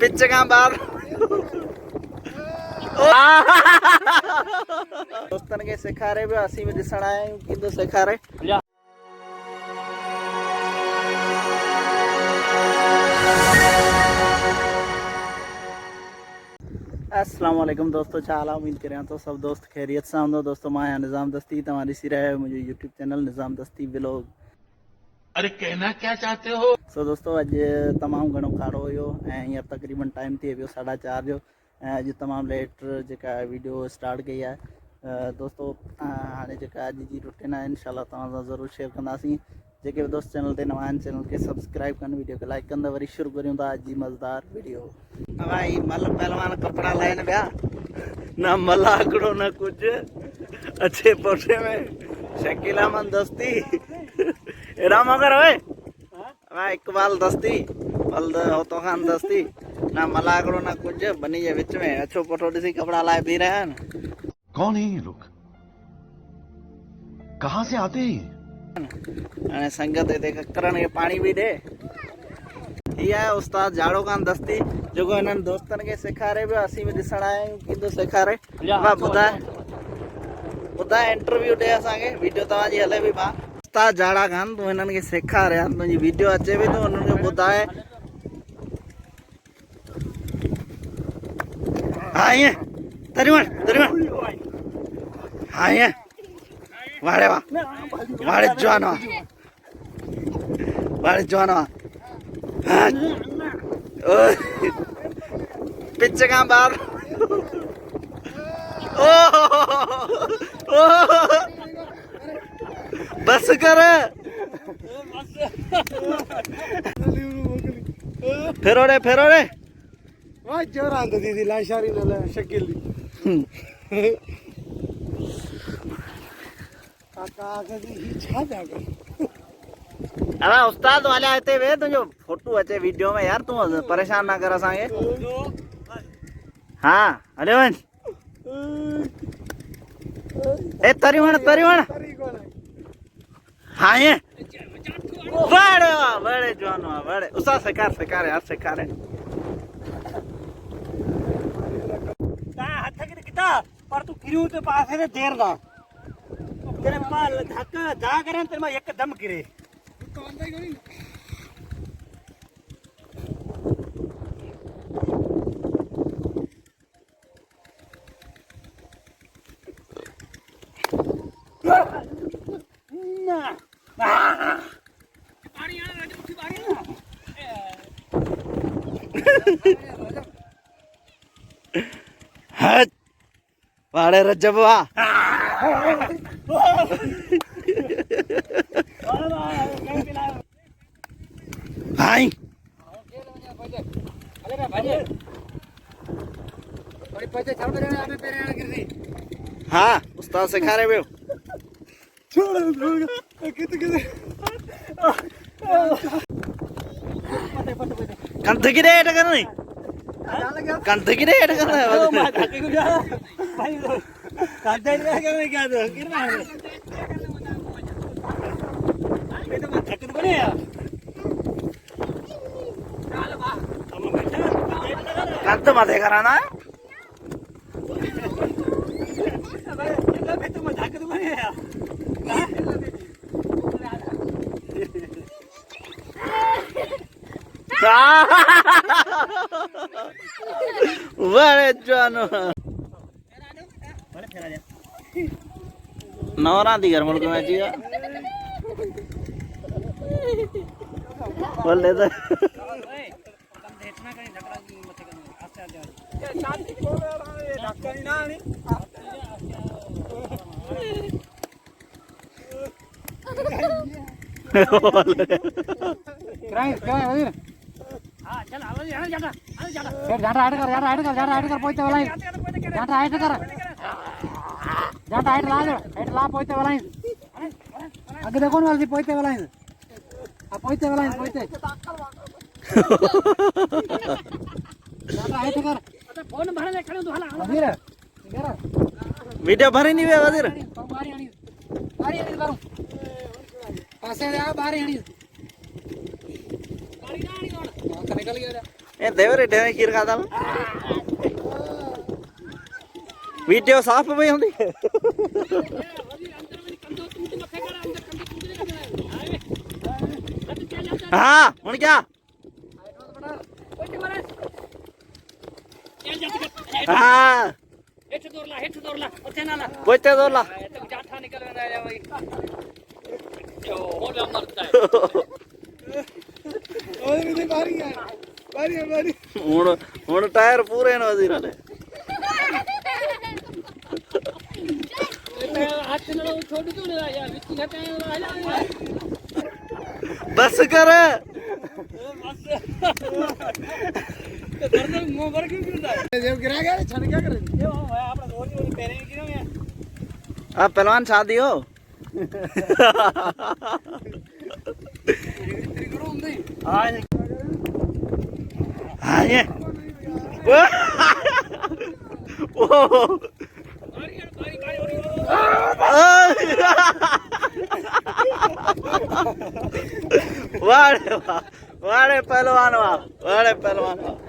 Pitch का बार दोस्तन के सिखारे भी असी में दिसण आए किंदो सिखारे अस्सलाम वालेकुम दोस्तों, चाला उम्मीद करें तो सब दोस्त खैरियत से होंगे। दोस्तों मैं निज़ाम दस्ती तमारी सी रहे मुझे यूट्यूब चैनल निज़ाम दस्ती व्लॉग। अरे कहना क्या चाहते हो? सो दोस्तों अज तमाम घणो खाड़ो हो हींअर तकरीबन टाइम थी वो 4:30 जो अज तमाम लेट जेका वीडियो स्टार्ट कई है। दोस्तों हाँ जेका अज की रूटीन है इंशाल्लाह तव्हां ज़रूर शेयर कंदासीं। जेके भी दोस्त चैनल ते नवा आहिनि चैनल के सब्सक्राइब कन, वीडियो के लाइक कंदा। वरी शुरू करूँ था अज की मज़ेदार वीडियो। भाई मल पहलवान कपड़ा लाइन बिया ना malakhro ना कुछ अच्छे पोटे में शकीला मन दस्ती राम अगर ओए भाई इकबाल दस्ती बल होतो खान दस्ती ना malakhro ना कुछ बनी जे विच में अच्छो पोटो दिसी कपड़ा लाए भी रहे हैं। कौन है ये लोग, कहाँ से आते हैं? अने संगत देख करण के पानी भी दे। ये है उस्ताद झाड़ो कान दस्ती जो इन्हनि दोस्तन के सिखारे भी असी में दिसण आए किंदो सिखारे वाह बुधा इंटरव्यू दे असांखे वीडियो तव्हांजी हले भी बा उस्ताद झाड़ा कान तू इन्हनि के सिखारे तुंहिंजी वीडियो अचे भी तो उन्हनि खे ॿुधाए। हाँ ईअं तरी वण हाँ ईअं वाड़े वाड़े जवान पिच का बार बस कर फेरो रे वाह जोरा दीदी लाशारी न शकील काका कदी छा जागा। अरे उस्ताद वाले आते वे तुझो फोटो अचे वीडियो में यार, तू परेशान ना कर असांखे। हाँ हले वन ए तरी वण हाँ ये बड़े जवान बड़े उसा सिकार यार सिकारे हाथ के किता पर तू गिरू तो पास है देर ना तेरे पाल धक्का जा करे तेरे में एकदम गिरे तो अंदर ही नहीं। वाड़े रजबवा हाई हाँ उस्ताद सिखा रहे हो कंध की रेट करनी कंध की रेट करना कंध मत कराना बड़े जानो नौरा दी घर मुल्क में जिया बोल दे आगे देखो ना पोते वाला फोन भरले खड़े तो हला वीडियो भरी नहीं हुआ वजीर बारी करो पासे आ बारी हणी ए देवरे ढेवे खीर खाता वीडियो साफ पई हुंदी हाँ हुन क्या हाँ पोते दोला हुन टायर पूरे न वजीर ने बस कर आप पहलवान शादी हो हाँ ये वाड़े पहलवान वाह वाड़े पहलवान वाह